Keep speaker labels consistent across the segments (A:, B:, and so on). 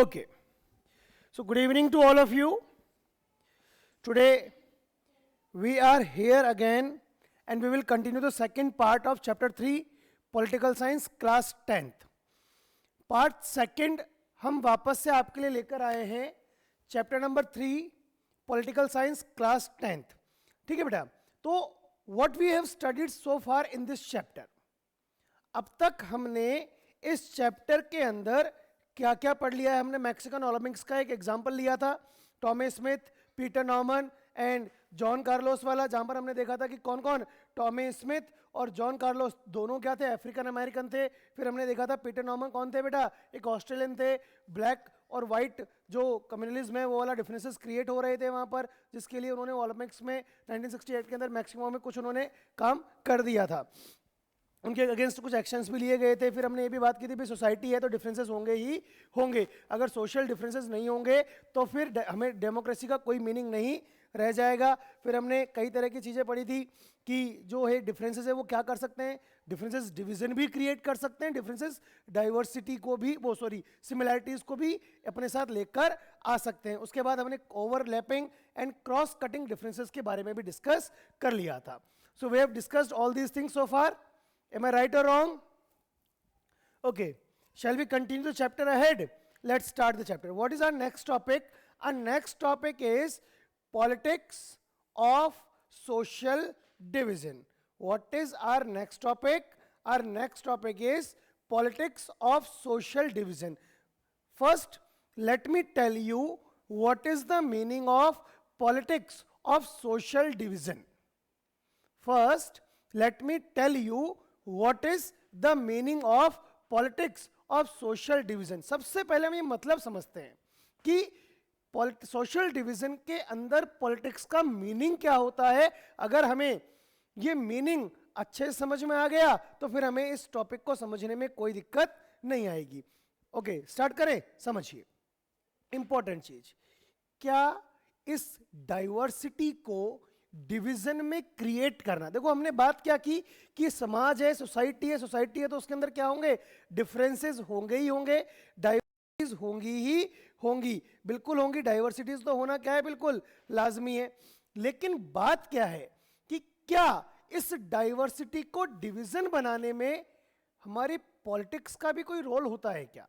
A: Okay. So good evening to all of you. Today we are here again and we will continue the second part of chapter 3 Political Science class 10th. Part second हम वापस से आपके लिए लेकर आए हैं chapter number 3 political science class 10th. ठीक है बेटा. तो what we have studied so far in this chapter, अब तक हमने इस चैप्टर के अंदर क्या क्या पढ़ लिया है. हमने मैक्सिकन ओलंपिक्स का एक एग्जांपल लिया था, Tommy Smith, Peter Norman and John Carlos वाला, जहां पर हमने देखा था कि कौन कौन, टॉमी स्मिथ और जॉन कार्लोस दोनों क्या थे, अफ्रीकन अमेरिकन थे. फिर हमने देखा था पीटर नॉर्मन कौन थे बेटा, एक ऑस्ट्रेलियन थे. ब्लैक और वाइट जो कम्युनलिज्म है वो वाला डिफरेंसेस क्रिएट हो रहे थे वहां पर, जिसके लिए उन्होंने ओलंपिक्स में 1968 के अंदर मैक्सिमम में कुछ उन्होंने काम कर दिया था. उनके अगेंस्ट कुछ एक्शंस भी लिए गए थे. फिर हमने ये भी बात की थी भी सोसाइटी है तो डिफरेंसेस होंगे ही होंगे. अगर सोशल डिफरेंसेस नहीं होंगे तो फिर हमें डेमोक्रेसी का कोई मीनिंग नहीं रह जाएगा. फिर हमने कई तरह की चीज़ें पढ़ी थी कि जो है डिफरेंसेस है वो क्या कर सकते हैं, डिफरेंसेस डिवीजन भी क्रिएट कर सकते हैं, डिफरेंसेस डाइवर्सिटी को भी सिमिलैरिटीज़ को भी अपने साथ लेकर आ सकते हैं. उसके बाद हमने overlapping and cross cutting differences के बारे में भी डिस्कस कर लिया था. So we have discussed all these things so far. Am I right or wrong? Okay. Shall we continue the chapter ahead? Let's start the chapter. What is our next topic? Our next topic is politics of social division. What is our next topic? Our next topic is politics of social division. First, let me tell you what is the meaning of politics of social division. First, let me tell you what is the meaning of politics of social division. सबसे पहले हम ये मतलब समझते हैं कि social division के अंदर पॉलिटिक्स का मीनिंग क्या होता है. अगर हमें ये मीनिंग अच्छे से समझ में आ गया तो फिर हमें इस टॉपिक को समझने में कोई दिक्कत नहीं आएगी. ओके, स्टार्ट करें. समझिए इंपॉर्टेंट चीज, क्या इस डाइवर्सिटी को डिवीजन में क्रिएट करना. देखो हमने बात क्या की कि समाज है, सोसाइटी है तो उसके अंदर क्या होंगे, डिफरेंसेस होंगे ही होंगे, डाइवर्सिटीज होंगी ही होंगी, बिल्कुल होंगी. डाइवर्सिटीज तो होना क्या है, बिल्कुल लाजमी है. लेकिन बात क्या है कि क्या इस डाइवर्सिटी को डिवीजन बनाने में हमारी पॉलिटिक्स का भी कोई रोल होता है क्या.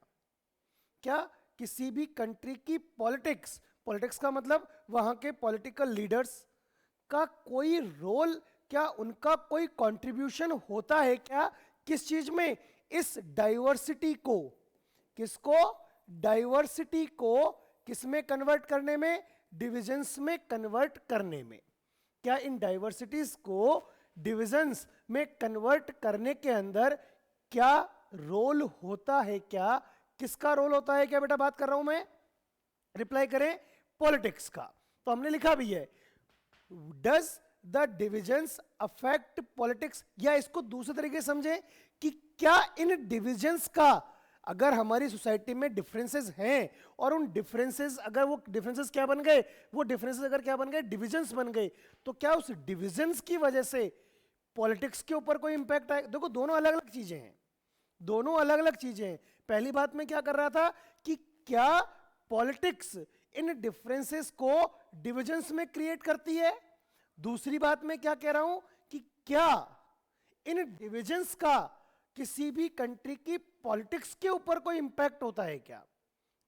A: क्या किसी भी कंट्री की पॉलिटिक्स का मतलब वहां के पॉलिटिकल लीडर्स का कोई रोल, क्या उनका कोई कंट्रीब्यूशन होता है क्या किस चीज में, इस डाइवर्सिटी को, किसको, डाइवर्सिटी को किस में कन्वर्ट करने में, डिविजन्स में कन्वर्ट करने में. क्या इन डाइवर्सिटीज को डिविजन्स में कन्वर्ट करने के अंदर क्या रोल होता है, क्या किसका रोल होता है क्या बेटा बात कर रहा हूं मैं, रिप्लाई करें, पॉलिटिक्स का. तो हमने लिखा भी है Does the divisions affect politics, या इसको दूसरे तरीके से समझें कि क्या इन डिविजन्स का, अगर हमारी सोसाइटी में डिफरेंसेस हैं और उन डिफरेंसेस, अगर वो डिफरेंसेस क्या बन गए, वो डिफरेंसेस अगर क्या बन गए, डिविजन्स बन गए, तो क्या उस डिविजन्स की वजह से पॉलिटिक्स के ऊपर कोई इंपैक्ट आए. देखो दोनों अलग अलग चीजें हैं, दोनों अलग अलग चीजें हैं. पहली बात में क्या कर रहा था कि क्या पॉलिटिक्स इन डिफरेंसेस को डिविजन्स में क्रिएट करती है. दूसरी बात में क्या कह रहा हूं कि क्या इन डिविजन्स का किसी भी कंट्री की पॉलिटिक्स के ऊपर कोई इंपैक्ट होता है क्या.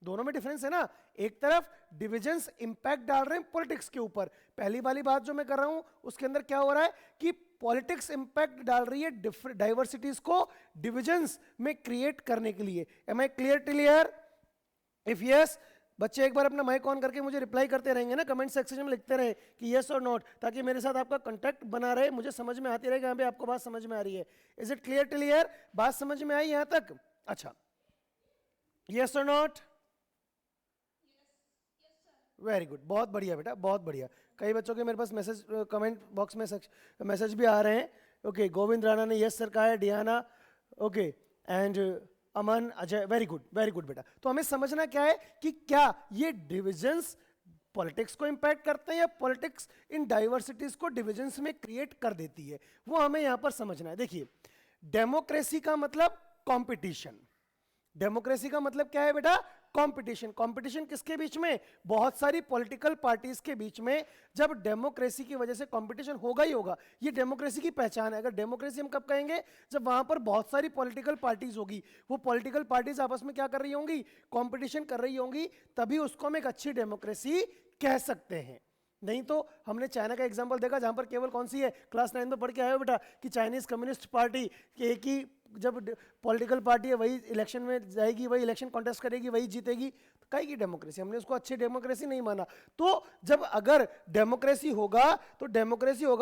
A: दोनों में डिफरेंस है ना. एक तरफ डिविजन्स इंपैक्ट डाल रहे हैं पॉलिटिक्स के ऊपर, पहली वाली बात जो मैं कर रहा हूं उसके अंदर क्या हो रहा है कि पॉलिटिक्स इंपैक्ट डाल रही है डाइवर्सिटीज को डिविजन्स में क्रिएट करने के लिए. Am I clear? If yes, बच्चे एक बार अपना माइक ऑन करके मुझे रिप्लाई करते रहेंगे ना, कमेंट सेक्शन में लिखते रहे कि यस और नॉट, ताकि मेरे साथ आपका कांटेक्ट बना रहे, मुझे समझ में आती रहे कि आपको बात समझ में आ रही है. Is it clear? बात समझ में आई यहां तक? अच्छा, यस और नॉट? वेरी गुड, बहुत बढ़िया बेटा, बहुत बढ़िया. कई बच्चों के मेरे पास मैसेज कमेंट बॉक्स में मैसेज भी आ रहे हैं. ओके, गोविंद राणा ने यस सर कहा है, Diana, okay, and Aman, Ajay, very good बेटा. तो हमें समझना क्या है कि क्या ये डिविजन्स पॉलिटिक्स को इंपैक्ट करते हैं या पॉलिटिक्स इन डाइवर्सिटीज को डिविजन्स में क्रिएट कर देती है, वो हमें यहां पर समझना है. देखिए, डेमोक्रेसी का मतलब कंपटीशन, डेमोक्रेसी का मतलब क्या है बेटा? कंपटीशन। कंपटीशन किसके बीच में? बहुत सारी पॉलिटिकल पार्टीज के बीच में। जब डेमोक्रेसी की वजह से कंपटीशन होगा ही होगा, ये डेमोक्रेसी की पहचान है। अगर डेमोक्रेसी हम कब कहेंगे? जब वहां पर बहुत सारी पॉलिटिकल पार्टीज होगी, वो पॉलिटिकल पार्टीज आपस में क्या कर रही होंगी? कंपटीशन कर रही होंगी, तभी उसको हम एक अच्छी डेमोक्रेसी कह सकते हैं। नहीं तो हमने चाइना का एग्जांपल देखा, जहां पर केवल कौन सी है, क्लास 9 में पढ़ के आए हो बेटा, कि चाइनीज कम्युनिस्ट पार्टी के एक ही जब पॉलिटिकल पार्टी है वही इलेक्शन में जाएगी, वही इलेक्शन कॉन्टेस्ट करेगी, वही जीतेगी। तो कहीं की डेमोक्रेसी, हमने उसको अच्छी डेमोक्रेसी नहीं माना। तो जब अगर डेमोक्रेसी होगा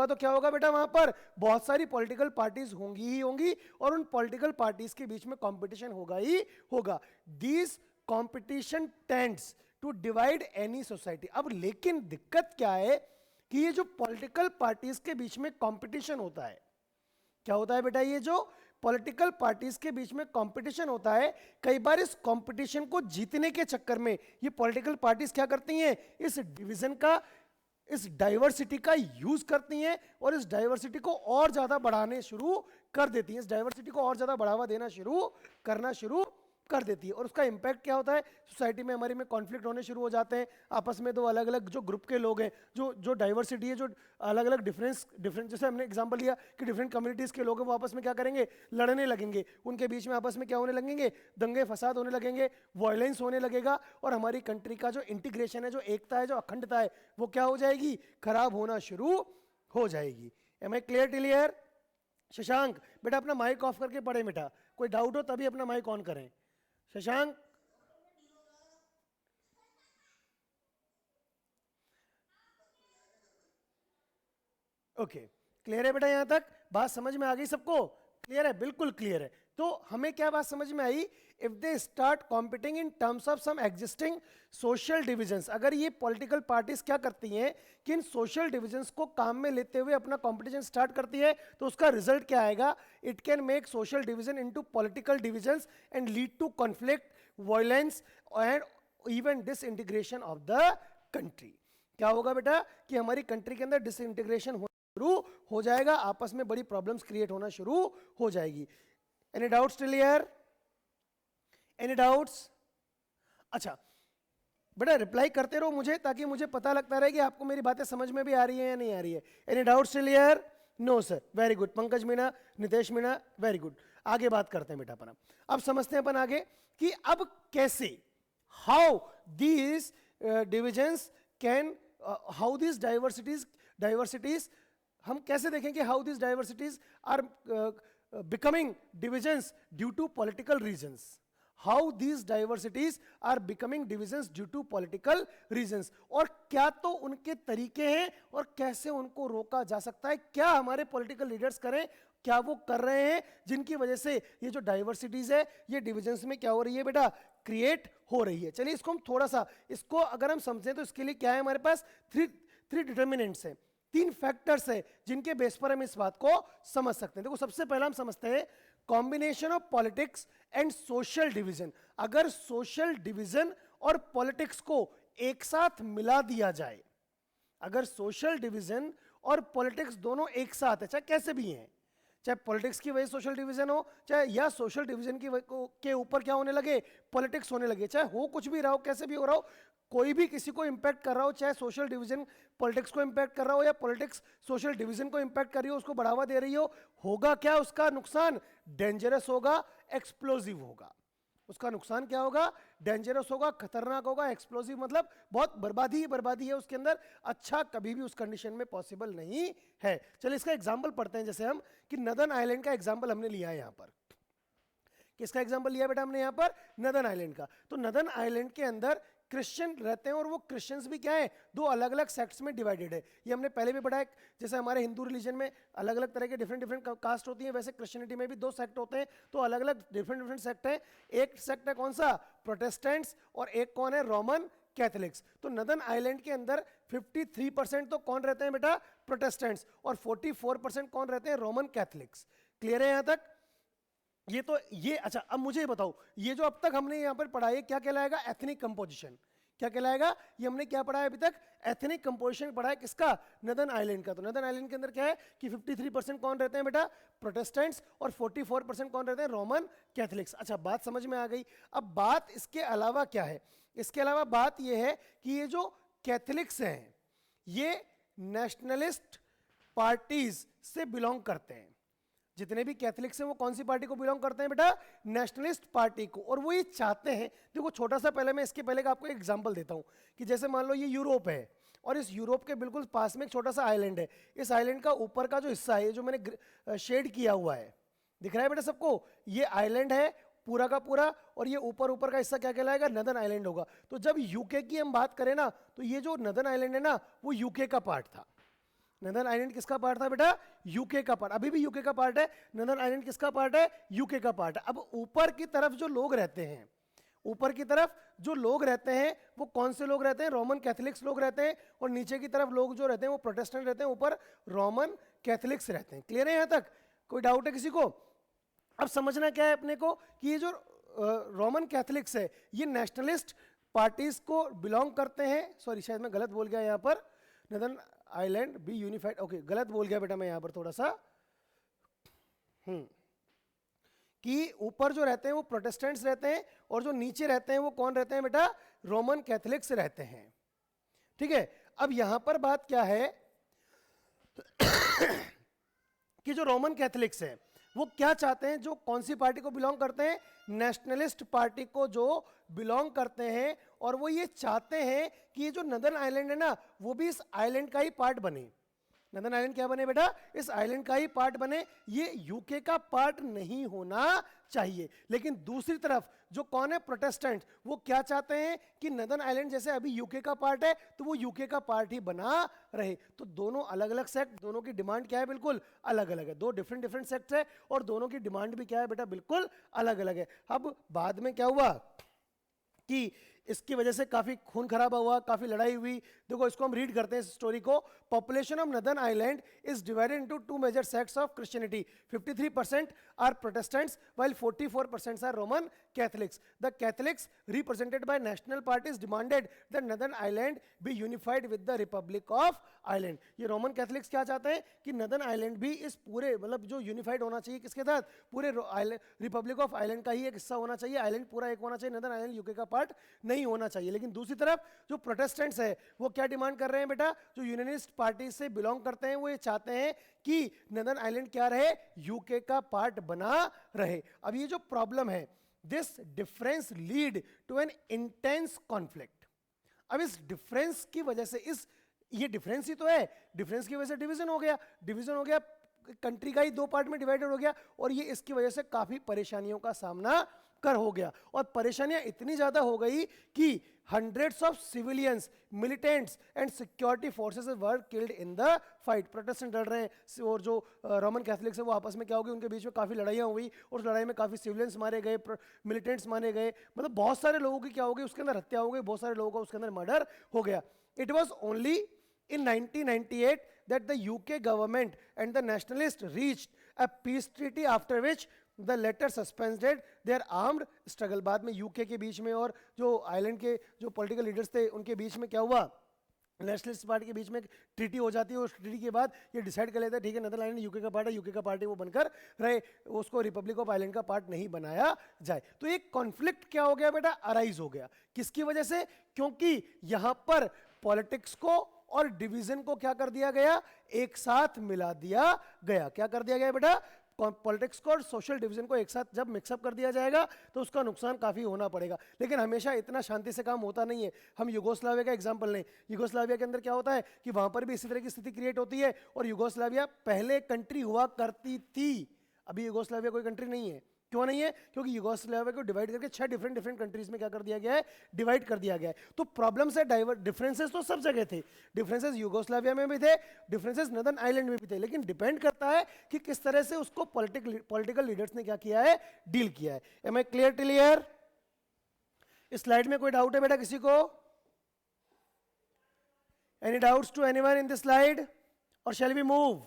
A: तो क्या होगा बेटा? वहां पर बहुत सारी पॉलिटिकल पार्टीज होंगी ही होंगी, और उन पॉलिटिकल पार्टीज के बीच में कंपटीशन होगा ही होगा। This competition tends to divide any society. अब लेकिन दिक्कत क्या है कि ये जो पॉलिटिकल पार्टीज के बीच में कंपटीशन होता है, क्या होता है बेटा? ये जो पॉलिटिकल पार्टीज के बीच में कंपटीशन होता है, कई बार इस कंपटीशन को जीतने के चक्कर में ये पॉलिटिकल पार्टीज क्या करती हैं? इस डिवीजन का, इस डाइवर्सिटी का यूज करती हैं, और इस डाइवर्सिटी को और ज्यादा बढ़ाने शुरू कर देती हैं, इस डाइवर्सिटी को और ज्यादा बढ़ावा देना शुरू कर देती है। और उसका इंपैक्ट क्या होता है? सोसाइटी में हमारी में कॉन्फ्लिक्ट होने शुरू हो जाते हैं आपस में। दो अलग अलग जो ग्रुप के लोग हैं, जो डाइवर्सिटी है, जो अलग अलग डिफरेंस, जैसे हमने एग्जांपल लिया कि डिफरेंट कम्युनिटीज के लोग हैं, वो आपस में क्या करेंगे? लड़ने लगेंगे। उनके बीच में आपस में क्या होने लगेंगे? दंगे फसाद होने लगेंगे, वायलेंस होने लगेगा, और हमारी कंट्री का जो इंटीग्रेशन है, जो एकता है, जो अखंडता है, वो क्या हो जाएगी? खराब होना शुरू हो जाएगी। Am I clear till here? Shashank बेटा अपना माइक ऑफ करके पढ़े बेटा, कोई डाउट हो तभी अपना माइक ऑन करें। शशांक, ओके, क्लियर है बेटा? यहां तक बात समझ में आ गई सबको? क्लियर है? बिल्कुल क्लियर है। तो हमें क्या बात समझ में आई? If they start competing in terms of some existing social divisions, अगर ये पॉलिटिकल पार्टीज क्या करती हैं कि इन सोशल डिविजन्स को काम में लेते हुए अपना कंपटीशन स्टार्ट करती है, तो उसका रिजल्ट क्या आएगा? It can make social division into political divisions and lead to conflict, violence and even disintegration of the country. क्या होगा बेटा? कि हमारी कंट्री के अंदर डिसइंटीग्रेशन शुरू हो जाएगा, आपस में बड़ी प्रॉब्लम्स क्रिएट होना शुरू हो जाएगी। Any doubts till here? Any doubts? अच्छा बेटा रिप्लाई करते रहो मुझे, ताकि मुझे पता लगता रहे कि आपको मेरी बातें समझ में भी आ रही है या नहीं आ रही है। Any doubts till here? No sir, very good. Pankaj Meena, Nitesh Meena, very good. आगे बात करते हैं बेटा अपन। अब समझते हैं अपन आगे कि अब कैसे, how these divisions can, how these diversities हम कैसे देखें कि how this diversities are becoming divisions due to political reasons. How these diversities are becoming divisions due to political reasons, और क्या तो उनके तरीके हैं और कैसे उनको रोका जा सकता है। क्या हमारे पॉलिटिकल लीडर्स करें, क्या वो कर रहे हैं, जिनकी वजह से ये जो डाइवर्सिटीज है, ये डिविजन्स में क्या हो रही है बेटा? क्रिएट हो रही है। चलिए इसको हम थोड़ा सा, इसको अगर हम समझें तो इसके लिए क्या है हमारे पास? थ्री डिटर्मिनेंट्स हैं, 3 फैक्टर्स है जिनके बेस पर हम इस बात को समझ सकते हैं। देखो सबसे पहला हम समझते हैं combination of politics and social division. अगर सोशल डिवीजन और पॉलिटिक्स को एक साथ मिला दिया जाए, अगर सोशल डिवीजन और पॉलिटिक्स दोनों एक साथ है, चाहे कैसे भी हैं, चाहे पॉलिटिक्स की वजह सोशल डिवीजन हो, चाहे या सोशल डिवीजन की के ऊपर क्या होने लगे? पॉलिटिक्स होने लगे, चाहे हो कुछ भी रहा हो, कैसे भी हो रहा हो, कोई भी किसी को इंपैक्ट कर रहा हो, चाहे सोशल डिवीजन पॉलिटिक्स को इंपैक्ट कर रहा हो या पॉलिटिक्स सोशल डिवीजन को इंपैक्ट कर रही हो, उसको बढ़ावा दे रही हो, होगा क्या उसका नुकसान? डेंजरस होगा, एक्सप्लोजिव होगा। उसका नुकसान क्या होगा? डेंजरस होगा, खतरनाक होगा। एक्सप्लोजिव मतलब बहुत बर्बादी ही बर्बादी है उसके अंदर, अच्छा कभी भी उस कंडीशन में पॉसिबल नहीं है। चलिए इसका एग्जांपल पढ़ते हैं। जैसे हम कि नदर्न आइलैंड का एग्जांपल हमने लिया है यहां पर। किसका एग्जांपल लिया बेटा हमने यहां पर? नदर्न आइलैंड का। तो नदर्न आइलैंड के अंदर क्रिश्चियन रहते हैं, और वो क्रिश्चियंस भी क्या है? 2 अलग अलग सेक्ट्स में डिवाइडेड है। ये हमने पहले भी पढ़ा है। जैसे हमारे हिंदू रिलीजन में अलग अलग तरह के डिफरेंट कास्ट होती हैं, वैसे क्रिश्चियनिटी में भी 2 सेक्ट होते हैं। तो अलग अलग डिफरेंट सेक्ट हैं। एक सेक्ट है कौन सा? प्रोटेस्टेंट्स, और एक कौन है? Roman Catholics. तो नदर्न आइलैंड के अंदर 53% तो कौन रहते हैं बेटा? प्रोटेस्टेंट्स, और 44% कौन रहते हैं? Roman Catholics. क्लियर है यहां तक? ये अच्छा अब मुझे बताओ, ये जो अब तक हमने यहां पर पढ़ा है क्या कहलाएगा? Ethnic composition. क्या कहलाएगा? ये हमने क्या पढ़ा है अभी तक? एथनिक कंपोजिशन पढ़ा है किसका? नदर्न आइलैंड का। तो नदर्न आइलैंड के अंदर क्या है कि 53% कौन रहते हैं बेटा? प्रोटेस्टेंट्स, और 44% कौन रहते हैं? Roman Catholics. अच्छा, बात समझ में आ गई। अब बात इसके अलावा क्या है? इसके अलावा बात यह है कि ये जो कैथलिक्स हैं ये नेशनलिस्ट पार्टीज से बिलोंग करते हैं। जितने भी कैथलिक्स हैं वो कौन सी पार्टी को बिलोंग करते हैं बेटा? नेशनलिस्ट पार्टी को। और वो ये चाहते हैं, देखो छोटा सा पहले मैं इसके पहले का आपको एक एग्जांपल देता हूं कि जैसे मान लो ये यूरोप है और इस यूरोप के बिल्कुल पास में एक छोटा सा आइलैंड है। इस आइलैंड का ऊपर का जो हिस्सा है, जो मैंने शेड किया हुआ है, दिख रहा है बेटा सबको? ये आइलैंड है पूरा का पूरा, और ये ऊपर ऊपर का हिस्सा क्या कहलाएगा? नदर्न आइलैंड होगा। तो जब यूके की हम बात करें ना, तो ये जो नदर्न आइलैंड है ना, वो यूके का पार्ट था। नदर्न आइलैंड किसका पार्ट था बेटा? यूके का पार्ट। अभी भी यूके का पार्ट है। नदर्न आइलैंड किसका पार्ट है? यूके का पार्ट है। अब ऊपर की तरफ जो लोग रहते हैं, ऊपर की तरफ जो लोग रहते हैं वो कौन से लोग रहते हैं? रोमन कैथलिक्स लोग रहते हैं। और नीचे की तरफ लोग जो रहते हैं वो प्रोटेस्टेंट रहते हैं, ऊपर रोमन कैथलिक्स रहते हैं। क्लियर है यहां तक? कोई डाउट है किसी को? अब समझना क्या है अपने को कि ये जो रोमन कैथलिक्स है ये नेशनलिस्ट पार्टीज को बिलोंग करते हैं। सॉरी, शायद मैं गलत बोल गया यहां पर। Northern Ireland be unified, okay गलत बोल गया बेटा मैं यहां पर थोड़ा सा। कि ऊपर जो रहते हैं वो प्रोटेस्टेंट्स रहते हैं और जो नीचे रहते हैं वो कौन रहते हैं बेटा? रोमन कैथलिक्स रहते हैं। ठीक है, अब यहां पर बात क्या है कि जो रोमन कैथलिक्स है वो क्या चाहते हैं? जो कौन सी पार्टी को बिलोंग करते हैं? नेशनलिस्ट पार्टी को जो बिलोंग करते हैं। और वो ये चाहते हैं कि ये जो नदर्न आइलैंड है ना, वो भी इस आइलैंड का ही पार्ट बने। नदर्न आइलैंड क्या बने बेटा? इस आइलैंड का ही पार्ट बने। ये यूके का पार्ट नहीं होना चाहिए। लेकिन दूसरी तरफ जो कौन है? प्रोटेस्टेंट, वो क्या चाहते हैं कि नदर्न आइलैंड जैसे अभी यूके का पार्ट है तो वो यूके का पार्ट ही बना रहे। तो दोनों अलग अलग सेक्ट, दोनों की डिमांड क्या है? बिल्कुल अलग अलग है। दो डिफरेंट डिफरेंट सेक्ट है और दोनों की डिमांड भी क्या है बेटा? बिल्कुल अलग अलग है। अब बाद में क्या हुआ कि इसकी वजह से काफी खून खराबा हुआ, काफी लड़ाई हुई। देखो इसको हम रीड करते हैं इस स्टोरी को। Population of Northern Ireland is divided into two major sects of Christianity. 53% are Protestants while 44% are Roman Catholics. The Catholics represented by national parties demanded the Northern Ireland be unified with the Republic of Ireland. ये Roman Catholics क्या चाहते हैं कि northern island भी इस पूरे मतलब जो यूनिफाइड होना चाहिए किसके तहत? पूरे रिपब्लिक ऑफ आइलैंड का ही एक हिस्सा होना चाहिए। आइलैंड पूरा एक होना चाहिए, नदर्न आइलैंड यूके का पार्ट नहीं होना चाहिए। लेकिन दूसरी तरफ जो प्रोटेस्टेंट्स है वो क्या डिमांड कर रहे हैं बेटा? जो यूनियनिस्ट पार्टी से बिलोंग करते हैं वो ये चाहते हैं कि नदर्न आइलैंड क्या रहे? यूके का पार्ट बना रहे। अब ये जो प्रॉब्लम है, this difference lead to an intense conflict. अब इस डिफरेंस की वजह से ये डिफरेंस ही तो है, डिफरेंस की वजह से डिवीजन हो गया। डिवीजन हो गया, कंट्री का ही दो पार्ट में डिवाइडेड हो गया और ये इसकी वजह से काफी परेशानियों का सामना कर हो गया। और परेशानियां इतनी ज्यादा हो गई कि hundreds of civilians, militants and security forces were killed in the fight. Protestant लड़ रहे हैं और जो रोमन कैथलिक्स है वो आपस में क्या हो गई, उनके बीच में काफी लड़ाइयां हुई और उस लड़ाई में काफी सिविलियंस मारे गए, मिलिटेंट्स मारे गए, मतलब बहुत सारे लोगों की क्या हो गई उसके अंदर हत्या हो गई, बहुत सारे लोगों का उसके अंदर मर्डर हो गया। It was only in 1998 that the UK government and the nationalists reached a peace treaty after which the latter suspended their armed struggle. बाद में यूके के बीच में और जो आइलैंड के जो पॉलिटिकल लीडर्स थे उनके बीच में क्या हुआ? नेशनलिस्ट पार्टी के बीच में एक ट्रीटी हो जाती है। उस ट्रीटी के बाद ये डिसाइड कर लेता है ठीक है नदर्न आइलैंड यूके का पार्ट है, यूके का पार्ट है वो बनकर रहे, उसको रिपब्लिक ऑफ आइलैंड का पार्ट नहीं बनाया जाए। तो एक कॉन्फ्लिक्ट क्या हो गया बेटा? अराइज हो गया। किसकी वजह से? क्योंकि यहां पर पॉलिटिक्स को और डिवीजन को क्या कर दिया गया? एक साथ मिला दिया गया। क्या कर दिया गया बेटा? पॉलिटिक्स को और सोशल डिवीजन को एक साथ जब मिक्सअप कर दिया जाएगा तो उसका नुकसान काफी होना पड़ेगा। लेकिन हमेशा इतना शांति से काम होता नहीं है। हम युगोस्लाविया का एग्जांपल लें। युगोस्लाविया के अंदर क्या होता है कि वहां पर भी इसी तरह की स्थिति क्रिएट होती है और युगोस्लाविया पहले कंट्री हुआ करती थी, अभी युगोस्लाविया कोई कंट्री नहीं है। क्यों नहीं है? क्योंकि युगोस्लाविया को डिवाइड करके 6 डिफरेंट कंट्रीज में क्या कर दिया गया है? डिवाइड कर दिया गया है। तो प्रॉब्लम्स है, डिफरेंसेस तो सब जगह थे। डिफरेंसेस युगोस्लाविया में भी थे, डिफरेंसेस नदर्न आइलैंड में भी थे, लेकिन डिपेंड करता है कि किस तरह से उसको पॉलिटिकल लीडर्स ने क्या किया है? डील किया है। Am I clear till here? इस स्लाइड में कोई डाउट है बेटा किसी को? Any doubts to anyone in this slide और शैल वी मूव?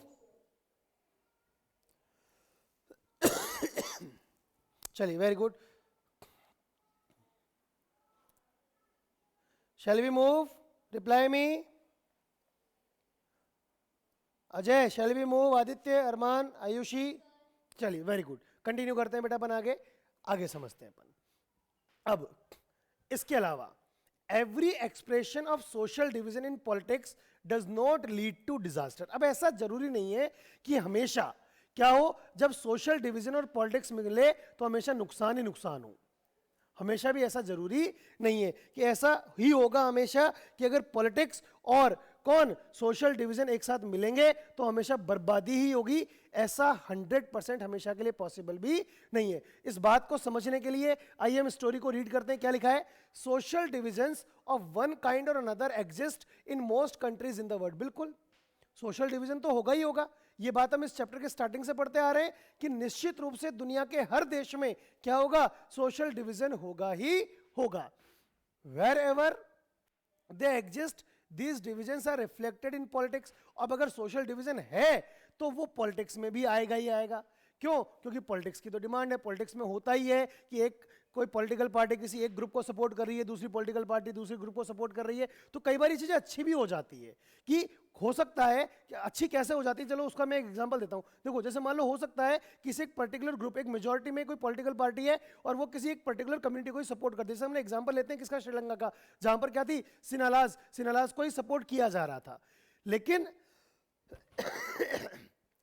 A: चलिए, very good. Shall we move? Reply me. Ajay, shall we move? Aditya, Arman, Ayushi, चलिए वेरी गुड, कंटिन्यू करते हैं बेटा अपन आगे आगे समझते हैं अपन। अब इसके अलावा every expression of social division in politics does not lead to disaster. अब ऐसा जरूरी नहीं है कि हमेशा क्या हो, जब सोशल डिवीजन और पॉलिटिक्स मिले तो हमेशा नुकसान ही नुकसान हो। हमेशा भी ऐसा जरूरी नहीं है कि ऐसा ही होगा हमेशा कि अगर पॉलिटिक्स और कौन सोशल डिवीजन एक साथ मिलेंगे तो हमेशा बर्बादी ही होगी। ऐसा 100% हमेशा के लिए पॉसिबल भी नहीं है। इस बात को समझने के लिए आइए हम स्टोरी को रीड करते हैं। क्या लिखा है? Social divisions of one kind और another exist in most countries in the world. बिल्कुल सोशल डिवीजन तो होगा ही होगा। ये बात हम इस चैप्टर के स्टार्टिंग से पढ़ते आ रहे हैं कि निश्चित रूप से दुनिया के हर देश में क्या होगा? सोशल डिवीजन होगा ही होगा। Wherever they exist these divisions are reflected in politics। अब अगर सोशल डिवीजन है तो वो पॉलिटिक्स में भी आएगा ही आएगा। क्यों? क्योंकि पॉलिटिक्स की तो डिमांड है। पॉलिटिक्स में होता ही है कि एक कोई पॉलिटिकल पार्टी किसी एक ग्रुप को सपोर्ट कर रही है, दूसरी पॉलिटिकल पार्टी दूसरे ग्रुप को सपोर्ट कर रही है, तो कई बार ये चीजें अच्छी भी हो जाती है। कि हो सकता है कि अच्छी कैसे हो जाती है, चलो उसका मैं एक एग्जांपल देता हूं। देखो जैसे मान लो हो सकता है किसी एक पर्टिकुलर ग्रुप, एक मेजॉरिटी में कोई पॉलिटिकल पार्टी है और वो किसी एक पर्टिकुलर कम्युनिटी को ही सपोर्ट करती है। जैसे हमने एग्जांपल लेते हैं किसका? श्रीलंका का, जहां पर क्या थी? सिनालाज को ही सपोर्ट किया जा रहा था। लेकिन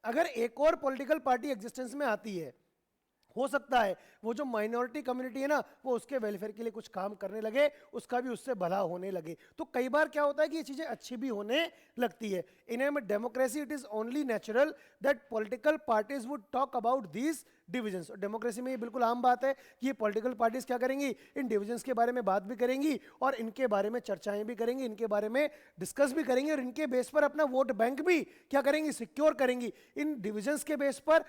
A: अगर एक और पॉलिटिकल पार्टी एग्जिस्टेंस में आती है, हो सकता है वो जो माइनॉरिटी कम्युनिटी है ना, वो उसके वेलफेयर के लिए कुछ काम करने लगे, उसका भी उससे भला होने लगे। तो कई बार क्या होता है कि ये चीजें अच्छी भी होने लगती है। In a democracy it is only natural that political parties would talk about these divisions. Democracy में ये बिल्कुल आम बात है कि ये पॉलिटिकल पार्टीज क्या करेंगी? इन डिविजन्स के बारे में बात भी करेंगी और इनके बारे में चर्चाएं भी करेंगी, इनके बारे में डिस्कस भी करेंगी और इनके बेस पर अपना वोट बैंक भी क्या करेंगी? सिक्योर करेंगी। इन डिविजन्स के बेस पर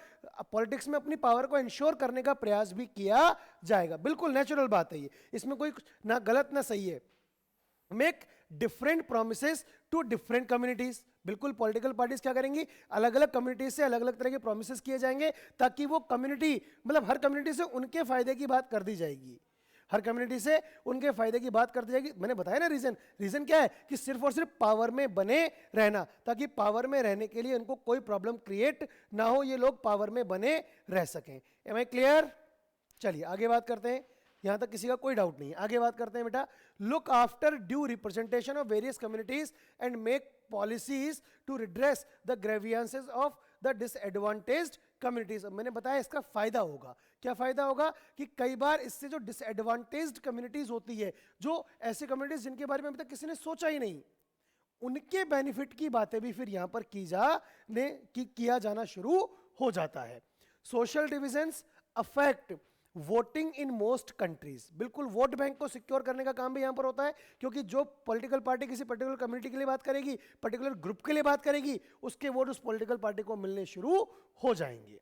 A: पॉलिटिक्स में अपनी पावर को इंश्योर करने का प्रयास भी किया जाएगा। बिल्कुल नेचुरल बात है ये, इसमें कोई ना गलत ना सही है। Make different promises to different communities. बिल्कुल पॉलिटिकल पार्टीज क्या करेंगी? अलग अलग कम्युनिटीज से अलग अलग तरह के प्रोमिसेस किए जाएंगे ताकि वो कम्युनिटी, मतलब हर कम्युनिटी से उनके फायदे की बात कर दी जाएगी। हर कम्युनिटी से उनके फायदे की बात कर दी जाएगी। मैंने बताया ना रीजन क्या है? कि सिर्फ और सिर्फ पावर में बने रहना, ताकि पावर में रहने के लिए उनको कोई प्रॉब्लम क्रिएट ना हो, ये लोग पावर में बने रह सकें। Am I clear? चलिए आगे बात करते हैं। यहां तक किसी का कोई डाउट नहीं है। आगे बात करते हैं बेटा। Look after due representation of various communities and make policies to redress the grievances of the disadvantaged communities. मैंने बताया इसका फायदा होगा। क्या फायदा होगा? कि कई बार इससे जो डिसएडवांटेज्ड कम्युनिटीज होती है, जो ऐसी कम्युनिटीज जिनके बारे में अभी तक किसी ने सोचा ही नहीं, उनके बेनिफिट की बातें भी फिर यहां पर किया जाना शुरू हो जाता है। Social divisions affect voting in most countries. बिल्कुल वोट बैंक को सिक्योर करने का काम भी यहां पर होता है, क्योंकि जो पॉलिटिकल पार्टी किसी पर्टिकुलर कम्युनिटी के लिए बात करेगी, पर्टिकुलर ग्रुप के लिए बात करेगी, उसके वोट उस पॉलिटिकल पार्टी को मिलने शुरू हो जाएंगे।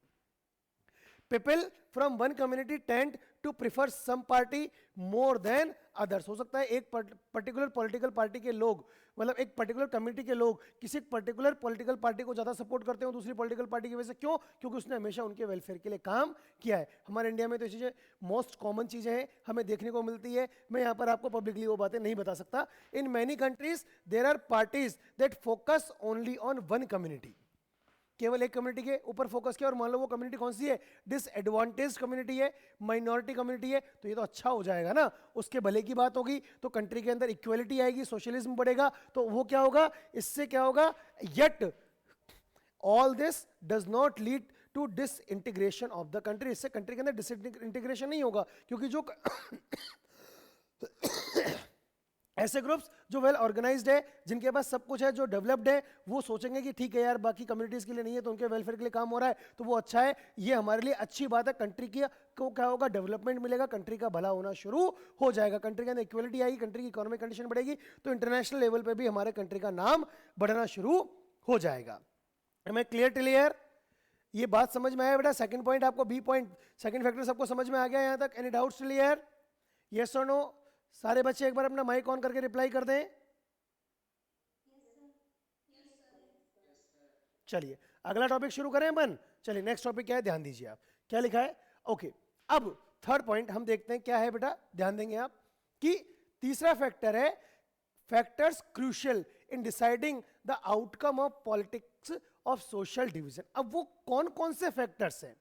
A: People from one community tend to prefer some party more than others. हो सकता है एक पर्टिकुलर पॉलिटिकल पार्टी के लोग, मतलब एक पर्टिकुलर कम्युनिटी के लोग किसी पर्टिकुलर पॉलिटिकल पार्टी को ज्यादा सपोर्ट करते हो दूसरी पॉलिटिकल पार्टी की वजह से। क्यों? क्योंकि उसने हमेशा उनके वेलफेयर के लिए काम किया है। हमारे इंडिया में तो ये चीजें मोस्ट कॉमन चीजें हैं, हमें देखने को मिलती है। मैं यहाँ पर आपको पब्लिकली वो बातें नहीं बता सकता। In many countries there are parties that focus only on one community. केवल एक कम्युनिटी के ऊपर फोकस किया, और मान लो वो कम्युनिटी कौन सी है? डिसएडवांटेज कम्युनिटी है, माइनॉरिटी कम्युनिटी है, तो ये तो अच्छा हो जाएगा ना, उसके भले की बात होगी, तो कंट्री के अंदर इक्वलिटी आएगी, सोशलिज्म बढ़ेगा। तो वो क्या होगा? इससे क्या होगा? Yet all this does not lead to disintegration of the country. इससे कंट्री के अंदर डिसइंटीग्रेशन नहीं होगा, क्योंकि जो ऐसे ग्रुप्स जो वेल ऑर्गेनाइज्ड है, जिनके पास सब कुछ है, जो डेवलप्ड है, वो सोचेंगे कि ठीक है यार बाकी कम्युनिटीज के लिए नहीं है तो उनके वेलफेयर के लिए काम हो रहा है तो वो अच्छा है, ये हमारे लिए अच्छी बात है। कंट्री की को क्या होगा? डेवलपमेंट मिलेगा, कंट्री का भला होना शुरू हो जाएगा, कंट्री के अंदर इक्वलिटी आएगी, कंट्री की इकोनॉमिक कंडीशन बढ़ेगी, तो इंटरनेशनल लेवल पे भी हमारे कंट्री का नाम बढ़ना शुरू हो जाएगा। Am I clear? ये बात समझ में आया बेटा? सेकंड पॉइंट आपको, बी पॉइंट, सेकंड फैक्टर सबको समझ में आ गया यहां तक? Any doubts clear? यस और नो? सारे बच्चे एक बार अपना माइक ऑन करके रिप्लाई कर दें। चलिए अगला टॉपिक शुरू करें अपन। चलिए नेक्स्ट टॉपिक क्या है, ध्यान दीजिए आप। क्या लिखा है? ओके, अब थर्ड पॉइंट हम देखते हैं क्या है बेटा, ध्यान देंगे आप कि तीसरा फैक्टर है factors crucial in deciding the outcome of politics of social division. अब वो कौन कौन से फैक्टर्स हैं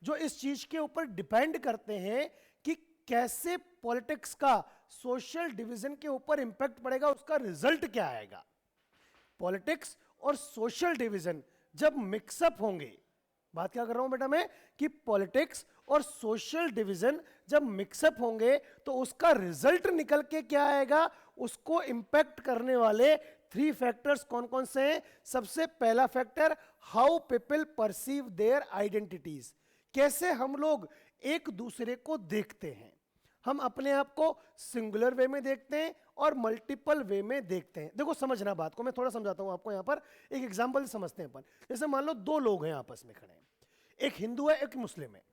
A: जो इस चीज के ऊपर डिपेंड करते हैं कि कैसे पॉलिटिक्स का सोशल डिवीजन के ऊपर इंपैक्ट पड़ेगा, उसका रिजल्ट क्या आएगा। पॉलिटिक्स और सोशल डिवीजन जब मिक्सअप होंगे, बात क्या कर रहा हूं बेटा मैं, कि पॉलिटिक्स और सोशल डिवीजन जब मिक्सअप होंगे तो उसका रिजल्ट निकल के क्या आएगा, उसको इंपैक्ट करने वाले 3 फैक्टर्स कौन कौन से हैं। सबसे पहला factor, how people perceive their identities, कैसे हम लोग एक दूसरे को देखते हैं। हम अपने आप को सिंगुलर वे में देखते हैं और मल्टीपल वे में देखते हैं। देखो समझना बात को, मैं थोड़ा समझाता हूं आपको। यहां पर एक एग्जांपल समझते हैं अपन। जैसे मान लो 2 लोग हैं आपस में खड़े हैं, एक हिंदू है एक मुस्लिम है।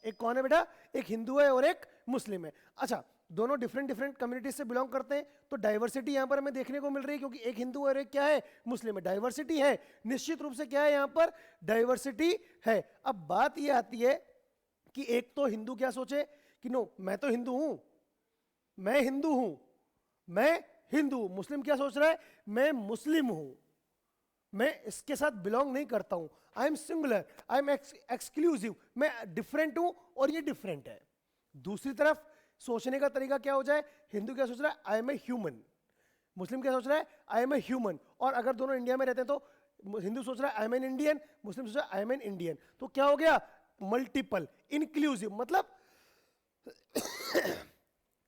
A: एक कौन है बेटा, एक हिंदू है और एक मुस्लिम है। अच्छा, दोनों डिफरेंट डिफरेंट कम्युनिटी से बिलोंग करते हैं, तो डाइवर्सिटी यहां पर हमें देखने को मिल रही है, क्योंकि एक हिंदू और एक क्या है, मुस्लिम है। डाइवर्सिटी है, निश्चित रूप से क्या है यहां पर, डाइवर्सिटी है। अब बात यह आती है कि एक तो हिंदू क्या सोचे कि नो मैं तो हिंदू हूं, मैं हिंदू हूं, मैं हिंदू हूं। मुस्लिम क्या सोच रहा है, मैं मुस्लिम हूं, मैं इसके साथ बिलोंग नहीं करता हूं, I am singular, I am exclusive, मैं डिफरेंट हूं और ये डिफरेंट है। दूसरी तरफ सोचने का तरीका क्या हो जाए, हिंदू क्या सोच रहा है, आई एम ए ह्यूमन, मुस्लिम क्या सोच रहा है, आई एम ए ह्यूमन। और अगर दोनों इंडिया में रहते हैं तो हिंदू सोच रहा है आई एम एन इंडियन, मुस्लिम सोच रहा है आई एम एन इंडियन। तो क्या हो गया, मल्टीपल, इंक्लूसिव, मतलब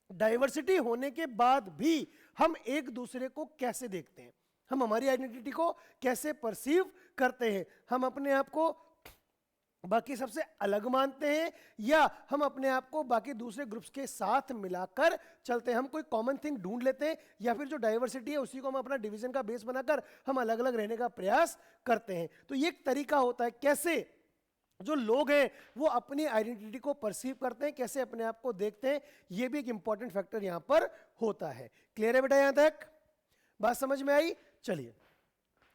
A: डाइवर्सिटी होने के बाद भी हम एक दूसरे को कैसे देखते हैं, हम हमारी आइडेंटिटी को कैसे परसीव करते हैं, हम अपने आप को बाकी सबसे अलग मानते हैं या हम अपने आप को बाकी दूसरे ग्रुप्स के साथ मिलाकर चलते हैं। हम कोई कॉमन थिंग ढूंढ लेते हैं या फिर जो डाइवर्सिटी है उसी को हम अपना डिवीजन का बेस बनाकर हम अलग अलग रहने का प्रयास करते हैं। तो ये एक तरीका होता है कैसे जो लोग हैं वो अपनी आइडेंटिटी को परसीव करते हैं, कैसे अपने आप को देखते हैं। ये भी एक इंपॉर्टेंट फैक्टर यहां पर होता है। क्लियर है बेटा, यहां तक बात समझ में आई। चलिए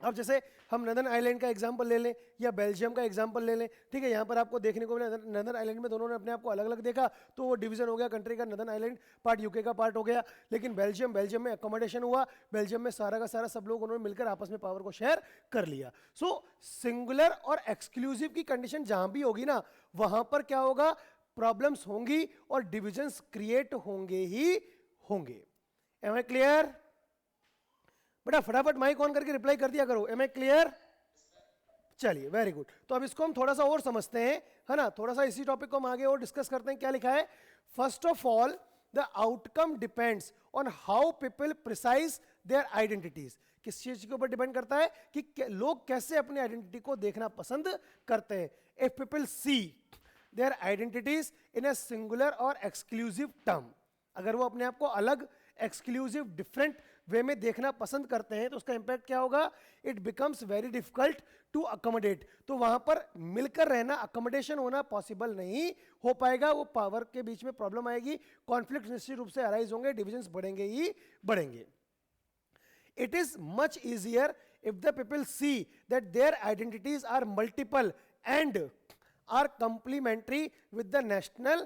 A: अब जैसे हम नदर्न आइलैंड का एग्जांपल ले लें या बेल्जियम का एग्जांपल ले लें, ठीक है। यहाँ पर आपको देखने को मिला नदर्न आइलैंड में दोनों ने अपने आप को अलग अलग देखा, तो वो डिवीजन हो गया कंट्री का। नदर्न आइलैंड पार्ट यूके का पार्ट हो गया, लेकिन बेल्जियम में अकोमोडेशन हुआ, बेल्जियम में सारा का सारा सब लोग उन्होंने मिलकर आपस में पावर को शेयर कर लिया। सो सिंगुलर और एक्सक्लूसिव की कंडीशन जहां भी होगी ना, वहां पर क्या होगा, प्रॉब्लम्स होंगी और डिविजन्स क्रिएट होंगे ही होंगे। एम आई क्लियर बेटा, फटाफट माइक ऑन करके रिप्लाई कर दिया करो, एम आई क्लियर। चलिए वेरी गुड। तो अब इसको हम थोड़ा सा और समझते हैं, है ना, थोड़ा सा इसी टॉपिक को हम आगे और डिस्कस करते हैं। क्या लिखा है, first of all the outcome depends on how people precise their identities. किस चीज के ऊपर डिपेंड करता है कि लोग कैसे अपनी आइडेंटिटी को देखना पसंद करते हैं। If people see their identities in a singular और एक्सक्लूसिव टर्म, अगर वो अपने आप को अलग, एक्सक्लूसिव, डिफरेंट वे में देखना पसंद करते हैं, तो उसका इंपैक्ट क्या होगा, it becomes very difficult to accommodate. तो वहां पर मिलकर रहना, अकोमोडेशन होना पॉसिबल नहीं हो पाएगा, वो पावर के बीच में प्रॉब्लम आएगी, कॉन्फ्लिक्ट निश्चित रूप से अराइज होंगे, डिविजन्स बढ़ेंगे ही बढ़ेंगे। It is much easier if the people see that their identities are multiple and are complementary with the national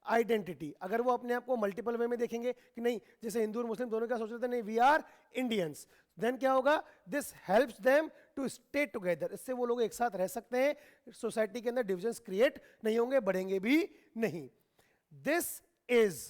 A: identity। अगर वो अपने आप को मल्टीपल वे में देखेंगे कि नहीं, जैसे हिंदू और मुस्लिम दोनों क्या सोच रहे थे, नहीं वी आर इंडियंस, देन क्या होगा, this helps them to stay together. इससे वो लोग एक साथ रह सकते हैं, सोसाइटी के अंदर डिविजन्स क्रिएट नहीं होंगे, बढ़ेंगे भी नहीं। This is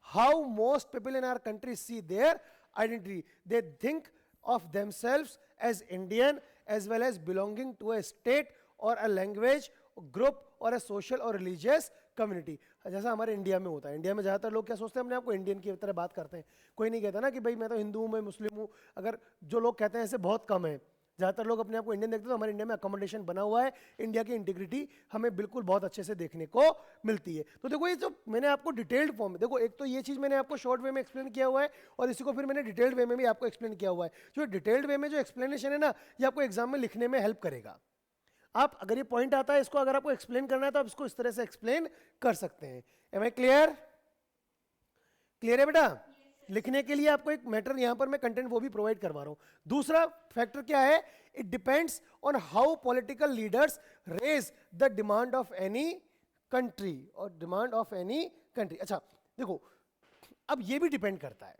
A: how most people in our country see their identity. They think of themselves as Indian as well as belonging to a state or a language, group or a social or religious community। जैसा हमारे India में होता है, India में ज़्यादातर लोग क्या सोचते हैं, अपने आप को इंडियन की तरह बात करते हैं। कोई नहीं कहता ना कि भाई मैं तो हिंदू हूँ, मैं मुस्लिम हूँ। अगर जो लोग कहते हैं ऐसे बहुत कम है, ज़्यादातर लोग अपने आप को इंडियन देखते हैं। तो हमारे इंडिया में अकोमोडेशन बना हुआ है, इंडिया की इंटीग्रिटी हमें बिल्कुल बहुत अच्छे से देखने को मिलती है। तो देखो ये जो मैंने आपको डिटेल्ड फॉर्म में, देखो एक तो ये चीज़ मैंने आपको शॉर्ट वे में एक्सप्लेन किया हुआ है और इसी को फिर मैंने डिटेल्ड वे में भी आपको एक्सप्लेन किया हुआ है। जो डिटेल्ड वे में जो एक्सप्लेनेशन है ना, ये आपको एग्जाम में लिखने में हेल्प करेगा। आप अगर ये पॉइंट आता है, इसको अगर आपको एक्सप्लेन करना है तो आप इसको इस तरह से एक्सप्लेन कर सकते हैं। M I clear? क्लियर है बेटा? लिखने के लिए आपको एक मैटर यहां पर मैं कंटेंट वो भी प्रोवाइड करवा रहा हूं। दूसरा फैक्टर क्या है, it depends on how political leaders raise the demand of any country और डिमांड ऑफ एनी कंट्री। अच्छा देखो, अब ये भी डिपेंड करता है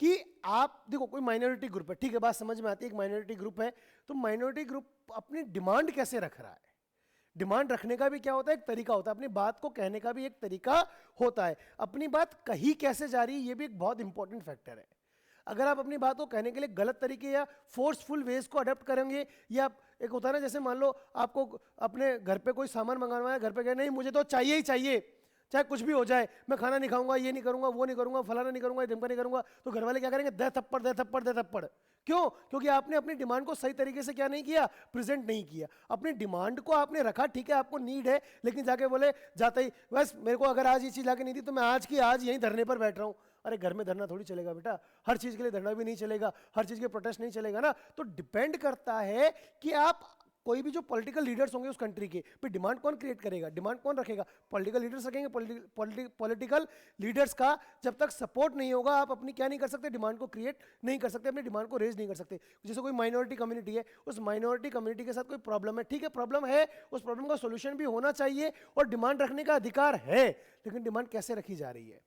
A: कि आप देखो कोई माइनॉरिटी ग्रुप है, ठीक है, बात समझ में आती है, एक माइनॉरिटी ग्रुप है, तो माइनॉरिटी ग्रुप अपनी डिमांड कैसे रख रहा है। डिमांड रखने का भी क्या होता है, एक तरीका होता है, अपनी बात को कहने का भी एक तरीका होता है, अपनी बात कही कैसे जा रही है ये भी एक बहुत इंपॉर्टेंट फैक्टर है। अगर आप अपनी बात को कहने के लिए गलत तरीके या फोर्सफुल वेज को अडॉप्ट करेंगे, या एक होता है ना, जैसे मान लो आपको अपने घर पे कोई सामान मंगाना है, घर पे कहे नहीं मुझे तो चाहिए ही चाहिए, चाहे कुछ भी हो जाए, मैं खाना नहीं खाऊंगा, ये नहीं करूंगा, वो नहीं करूंगा, फलाना नहीं करूंगा, ढिमका नहीं करूंगा, तो घर वाले क्या करेंगे, दे थप्पड़ दे थप्पड़ दे थप्पड़। क्यों? क्योंकि आपने अपनी डिमांड को सही तरीके से क्या नहीं किया, प्रेजेंट नहीं किया। अपनी डिमांड को आपने रखा, ठीक है आपको नीड है, लेकिन जाके बोले जाते ही बस मेरे को अगर आज ये चीज लाके नहीं दी तो मैं आज की आज यहीं धरने पर बैठ रहा हूं। अरे घर में धरना थोड़ी चलेगा बेटा, हर चीज के लिए धरना भी नहीं चलेगा, हर चीज के प्रोटेस्ट नहीं चलेगा ना। तो डिपेंड करता है कि आप कोई भी जो पॉलिटिकल लीडर्स होंगे उस कंट्री के, फिर डिमांड कौन क्रिएट करेगा, डिमांड कौन रखेगा, पॉलिटिकल लीडर्स रखेंगे। पॉलिटिकल लीडर्स का जब तक सपोर्ट नहीं होगा आप अपनी क्या नहीं कर सकते, डिमांड को क्रिएट नहीं कर सकते, अपनी डिमांड को रेज नहीं कर सकते। जैसे कोई माइनॉरिटी कम्युनिटी है, उस माइनॉरिटी कम्युनिटी के साथ कोई प्रॉब्लम है, ठीक है प्रॉब्लम है, उस प्रॉब्लम का सोल्यूशन भी होना चाहिए और डिमांड रखने का अधिकार है, लेकिन डिमांड कैसे रखी जा रही है।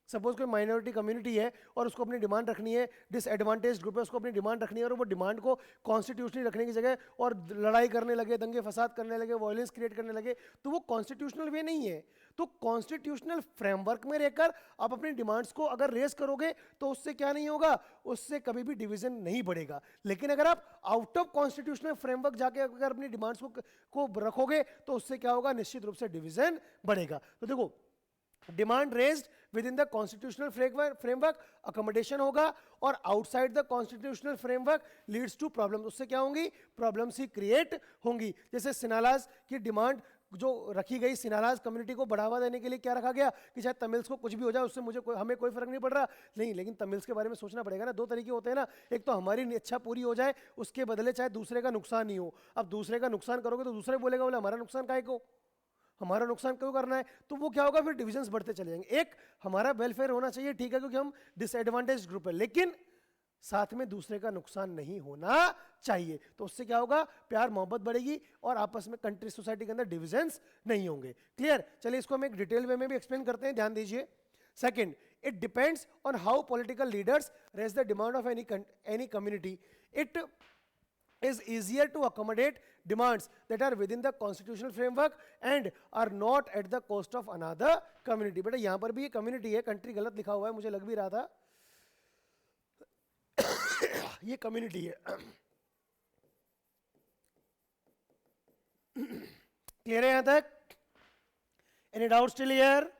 A: सपोज कोई माइनॉरिटी कम्युनिटी है और उसको अपनी डिमांड रखनी है, डिसएडवांटेज ग्रुप है, उसको अपनी डिमांड रखनी है, और वो डिमांड को कॉन्स्टिट्यूशनली रखने की जगह और लड़ाई करने लगे, दंगे फसाद करने लगे, वायलेंस क्रिएट करने लगे, तो वो कॉन्स्टिट्यूशनल वे नहीं है। तो कॉन्स्टिट्यूशनल फ्रेमवर्क में रहकर आप अपनी डिमांड्स को अगर रेस करोगे तो उससे क्या नहीं होगा, उससे कभी भी डिवीजन नहीं बढ़ेगा। लेकिन अगर आप आउट ऑफ कॉन्स्टिट्यूशनल फ्रेमवर्क जाके अगर अपनी डिमांड्स को रखोगे तो उससे क्या होगा, निश्चित रूप से डिवीजन बढ़ेगा। तो देखो, demand raised within the constitutional framework accommodation होगा, और outside the constitutional framework leads to problem, उससे क्या होंगी, प्रॉब्लम्स ही क्रिएट होंगी। जैसे सिनालाज की डिमांड जो रखी गई, सिनालाज कम्युनिटी को बढ़ावा देने के लिए क्या रखा गया कि चाहे तमिल्स को कुछ भी हो जाए उससे हमें कोई फर्क नहीं पड़ रहा, नहीं, लेकिन तमिल्स के बारे में सोचना पड़ेगा ना। दो तरीके होते हैं ना, एक तो हमारी इच्छा पूरी हो जाए, उसके बदले चाहे दूसरे का नुकसान नहीं हो। अब दूसरे का नुकसान करोगे तो दूसरे बोलेगा बोले हमारा नुकसान काहे को, हमारा नुकसान क्यों करना है, तो वो क्या होगा, फिर डिविजन्स बढ़ते चले जाएंगे। एक हमारा वेलफेयर होना चाहिए, ठीक है, क्योंकि हम डिसएडवांटेज ग्रुप है, लेकिन साथ में दूसरे का नुकसान नहीं होना चाहिए। तो उससे क्या होगा, प्यार मोहब्बत बढ़ेगी और आपस में कंट्री सोसाइटी के अंदर डिविजन्स नहीं होंगे। क्लियर? चलिए इसको हम एक डिटेल वे में भी एक्सप्लेन करते हैं, ध्यान दीजिए। Second, it depends on how political leaders raise the demand of any community. It is easier to accommodate demands that are within the constitutional framework and are not at the cost of another community। बेटा यहाँ पर भी ये community है, country गलत लिखा हुआ है, मुझे लग भी रहा था ये कम्युनिटी है। क्लियर है यहाँ तक? Any doubt still here?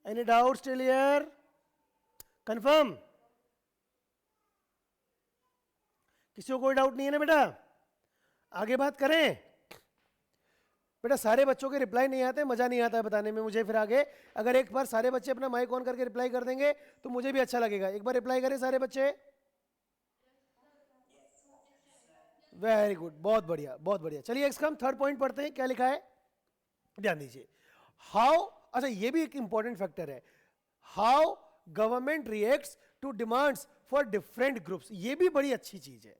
A: Any doubt still here? Confirm? किसी को कोई डाउट नहीं है ना बेटा? आगे बात करें बेटा। सारे बच्चों के रिप्लाई नहीं आते, मजा नहीं आता है बताने में मुझे। फिर आगे अगर एक बार सारे बच्चे अपना माइक ऑन करके रिप्लाई कर देंगे तो मुझे भी अच्छा लगेगा। एक बार रिप्लाई करें सारे बच्चे। वेरी गुड, बहुत बढ़िया बहुत बढ़िया। चलिए नेक्स्ट हम थर्ड पॉइंट पढ़ते हैं, क्या लिखा है ध्यान दीजिए। हाउ, अच्छा ये भी एक इंपॉर्टेंट फैक्टर है, how government reacts to demands for different groups. ये भी बड़ी अच्छी चीज है,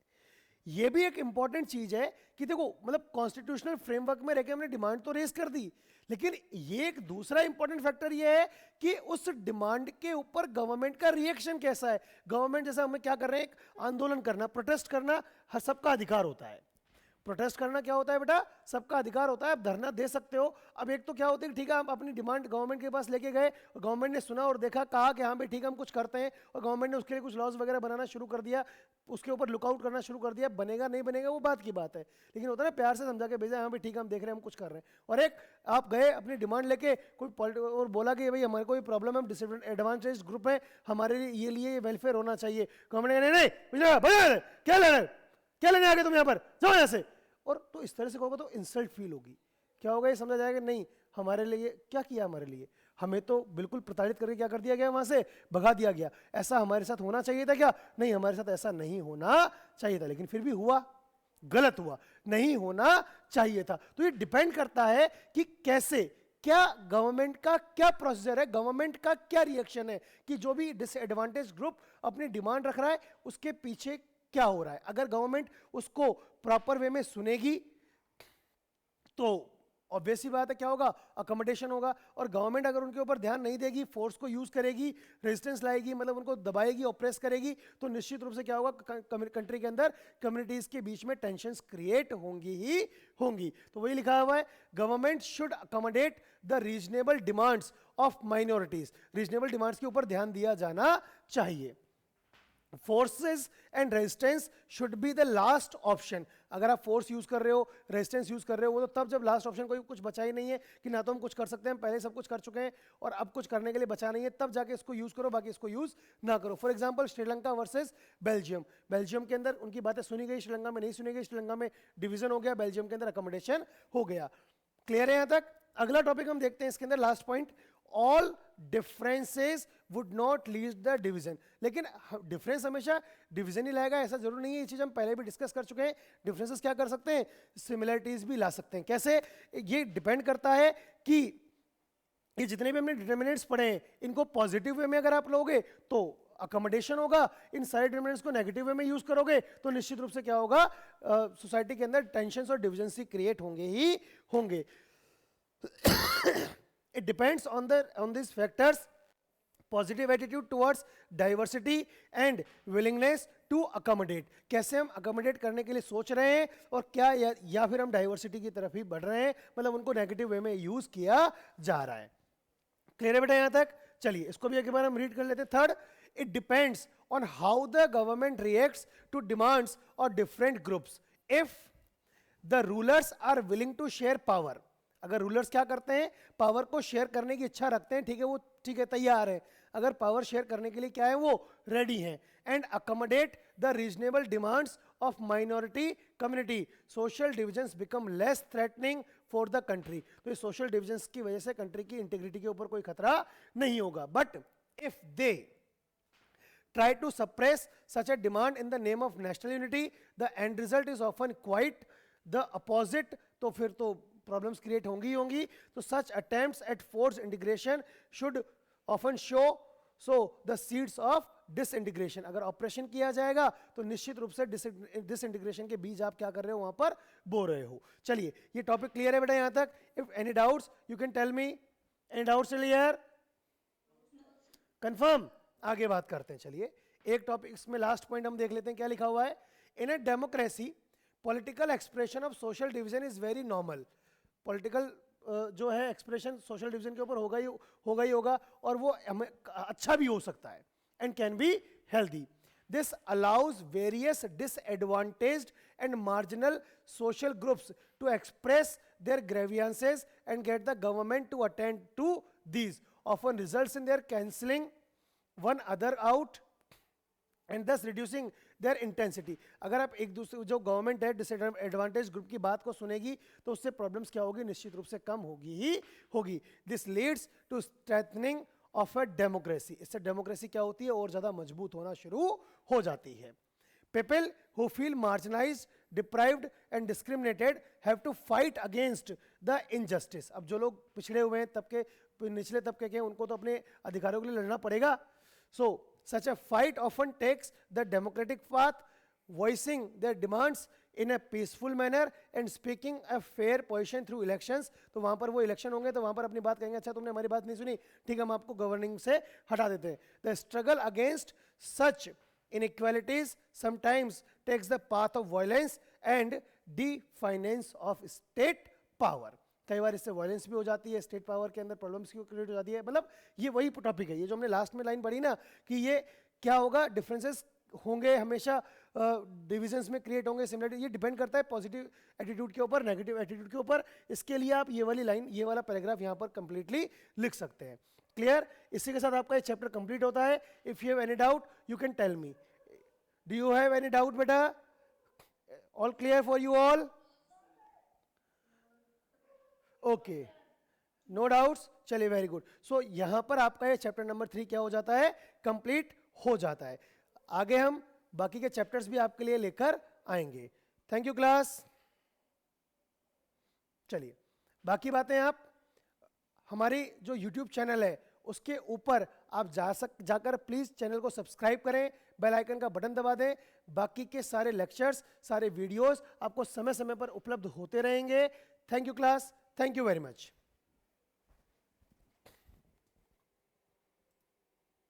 A: ये भी एक इंपॉर्टेंट चीज है कि देखो मतलब कॉन्स्टिट्यूशनल फ्रेमवर्क में रहकर हमने डिमांड तो रेज कर दी, लेकिन ये एक दूसरा इंपॉर्टेंट फैक्टर ये है कि उस डिमांड के ऊपर गवर्नमेंट का रिएक्शन कैसा है। गवर्नमेंट जैसा हमें क्या कर रहे हैं, एक आंदोलन करना, प्रोटेस्ट करना हर सबका अधिकार होता है। प्रोटेस्ट करना क्या होता है बेटा, सबका अधिकार होता है, आप धरना दे सकते हो। अब एक तो क्या होता है कि ठीक है आप अपनी डिमांड गवर्नमेंट के पास लेके गए और गवर्नमेंट ने सुना और देखा, कहा कि हाँ भाई ठीक है हम कुछ करते हैं, और गवर्नमेंट ने उसके लिए कुछ लॉज वगैरह बनाना शुरू कर दिया, उसके ऊपर लुकआउट करना शुरू कर दिया। बनेगा नहीं बनेगा वो बात की बात है, लेकिन होता है ना प्यार से समझा के भेजा, हाँ भाई ठीक है हम देख रहे हैं हम कुछ कर रहे हैं। और एक आप गए अपनी डिमांड लेके कोई और बोला कि भाई हमारे कोई प्रॉब्लम है, हम डिसएडवांटेज ग्रुप है, हमारे लिए वेलफेयर होना चाहिए। गवर्नमेंट ने नहीं क्या लेने आ गए तुम यहाँ पर, जाओ यहाँ से। और तो इस तरह से कहोगे तो इंसल्ट फील होगी। क्या होगा, ये समझा जाएगा नहीं हमारे लिए क्या किया, हमारे लिए हमें तो बिल्कुल प्रताड़ित करके क्या कर दिया गया, वहां से भगा दिया गया। ऐसा हमारे साथ होना चाहिए था क्या? नहीं, हमारे साथ ऐसा नहीं होना चाहिए था, लेकिन फिर भी हुआ, गलत हुआ, नहीं होना चाहिए था। तो ये डिपेंड करता है कि कैसे, क्या गवर्नमेंट का क्या प्रोसीजर है, गवर्नमेंट का क्या रिएक्शन है, कि जो भी डिसएडवांटेज ग्रुप अपनी डिमांड रख रहा है उसके पीछे क्या हो रहा है। अगर गवर्नमेंट उसको प्रॉपर वे में सुनेगी तो ऑब्वियस सी बात है क्या होगा, अकोमोडेशन होगा। और गवर्नमेंट अगर उनके ऊपर ध्यान नहीं देगी, फोर्स को यूज करेगी, रेजिस्टेंस लाएगी, मतलब उनको दबाएगी, ऑप्रेस करेगी, तो निश्चित रूप से क्या होगा, कंट्री के अंदर कम्युनिटीज के बीच में टेंशंस क्रिएट होंगी ही होंगी। तो वही लिखा हुआ है, government should accommodate the reasonable demands of minorities. Reasonable demands के ऊपर ध्यान दिया जाना चाहिए। Forces and resistance should be the last option. अगर आप फोर्स यूज कर रहे हो, रेजिस्टेंस यूज कर रहे हो, वो तो तब जब लास्ट ऑप्शन कोई कुछ बचा ही नहीं है कि ना तो हम कुछ कर सकते हैं, पहले सब कुछ कर चुके हैं और अब कुछ करने के लिए बचा नहीं है, तब जाके इसको यूज करो, बाकी इसको यूज ना करो। For example Sri Lanka versus Belgium, Belgium के अंदर उनकी बातें सुनी गई, श्रीलंका में नहीं सुनी गई, श्रीलंका में डिवीजन हो गया, बेल्जियम के अंदर अकोमोडेशन हो गया। क्लियर है यहां तक? अगला टॉपिक हम देखते हैं इसके अंदर, last point, all differences would not lead the division. लेकिन डिफरेंस हमेशा डिवीजन ही लाएगा ऐसा जरूर नहीं है, ये चीज हम पहले भी डिस्कस कर चुके हैं। डिफरेंसेस क्या कर सकते हैं, सिमिलरिटीज भी ला सकते हैं। कैसे? ये डिपेंड करता है कि ये जितने भी हमने डिटर्मिनेंट्स पढ़े हैं, इनको पॉजिटिव वे में अगर आप लोगे तो अकोमोडेशन होगा, इन सारे डिटर्मिनेंट्स को नेगेटिव वे में यूज करोगे तो निश्चित रूप से क्या होगा, सोसाइटी के अंदर टेंशंस और डिविजन ही क्रिएट होंगे ही होंगे। It depends on these factors, positive attitude towards diversity and willingness to accommodate। कैसे हम accommodate करने के लिए सोच रहे हैं और क्या या फिर हम diversity की तरफ ही बढ़ रहे हैं, मतलब उनको नेगेटिव वे में यूज किया जा रहा है। क्लियर है बेटा यहां तक? चलिए इसको भी एक बार हम रीड कर लेते हैं। Third, it depends on how the government reacts to demands और different groups. If the rulers are willing to share power, अगर रूलर्स क्या करते हैं, पावर को शेयर करने की इच्छा रखते हैं, ठीक है, वो ठीक है, तैयार है, अगर पावर शेयर करने के लिए क्या है, वो रेडी हैं, and accommodate the reasonable demands of minority community, social divisions become less threatening for the country. तो इस सोशल डिविजन्स की वजह से कंट्री की इंटीग्रिटी के ऊपर कोई खतरा नहीं होगा। But if they try to suppress such a demand in the name of national unity, the end result is often quite the opposite। तो फिर तो प्रॉब्लम्स क्रिएट होंगी ही होंगी। तो such attempts at force integration should often show the seeds of disintegration. अगर operation किया जाएगा तो निश्चित रूप से डिसइंटीग्रेशन के बीज आप क्या कर रहे हो, वहां पर बो रहे हो। चलिए ये टॉपिक क्लियर है बेटा यहां तक? If any doubts you can tell me. Any doubts clear? Confirm? आगे बात करते हैं। चलिए एक टॉपिक इसमें लास्ट पॉइंट हम देख लेते हैं, क्या लिखा हुआ है। In a democracy political expression of social division is very normal. Political जो है एक्सप्रेशन सोशल डिवीजन के ऊपर होगा ही होगा, और वो अच्छा भी हो सकता है, and can be healthy. This allows various disadvantaged and marginal social groups to express their grievances and get the government to attend to these, often results in their cancelling one other out and thus reducing their intensity. अगर आप एक दूसरे, जो government है disadvantage group की बात को सुनेगी तो उससे प्रॉब्लम्स क्या होगी, निश्चित रूप से कम होगी ही होगी। This leads to strengthening of a democracy. इससे डेमोक्रेसी क्या होती है, और ज्यादा मजबूत होना शुरू हो जाती है। People who feel marginalized, deprived and discriminated have to fight against the injustice। अब जो लोग पिछड़े हुए हैं तबके, निचले तबके के हैं, उनको तो अपने अधिकारों के लिए लड़ना पड़ेगा। So such a fight often takes the democratic path, voicing their demands in a peaceful manner and speaking a fair position through elections। तो वहां पर वो इलेक्शन होंगे तो वहां पर अपनी बात कहेंगे, अच्छा तुमने हमारी बात नहीं सुनी, ठीक है हम आपको गवर्निंग से हटा देते हैं। The struggle against such inequalities sometimes takes the path of violence and defiance of state power। कई बार इससे वायलेंस भी हो जाती है, स्टेट पावर के अंदर प्रॉब्लम्स की क्रिएट हो जाती है। मतलब ये वही टॉपिक है, ये जो हमने लास्ट में लाइन पढ़ी ना, कि ये क्या होगा, डिफरेंसेस होंगे हमेशा, डिविजन्स में क्रिएट होंगे, सिमिलरिटी, ये डिपेंड करता है पॉजिटिव एटीट्यूड के ऊपर, नेगेटिव एटीट्यूड के ऊपर। इसके लिए आप ये वाली लाइन, ये वाला पैराग्राफ यहाँ पर कंप्लीटली लिख सकते हैं। क्लियर? इसी के साथ आपका ये चैप्टर कंप्लीट होता है। If you have any doubt you can tell me. Do you have any doubt बेटा? All clear for you all? Okay, no doubts. चलिए वेरी गुड। सो यहां पर आपका ये चैप्टर नंबर 3 क्या हो जाता है, कंप्लीट हो जाता है। आगे हम बाकी के चैप्टर्स भी आपके लिए लेकर आएंगे। Thank you class. चलिए बाकी बातें आप हमारी जो YouTube चैनल है उसके ऊपर आप जाकर प्लीज चैनल को सब्सक्राइब करें, बेल आइकन का बटन दबा दें। बाकी के सारे लेक्चर्स, सारे वीडियोस आपको समय समय पर उपलब्ध होते रहेंगे। Thank you class. Thank you very much.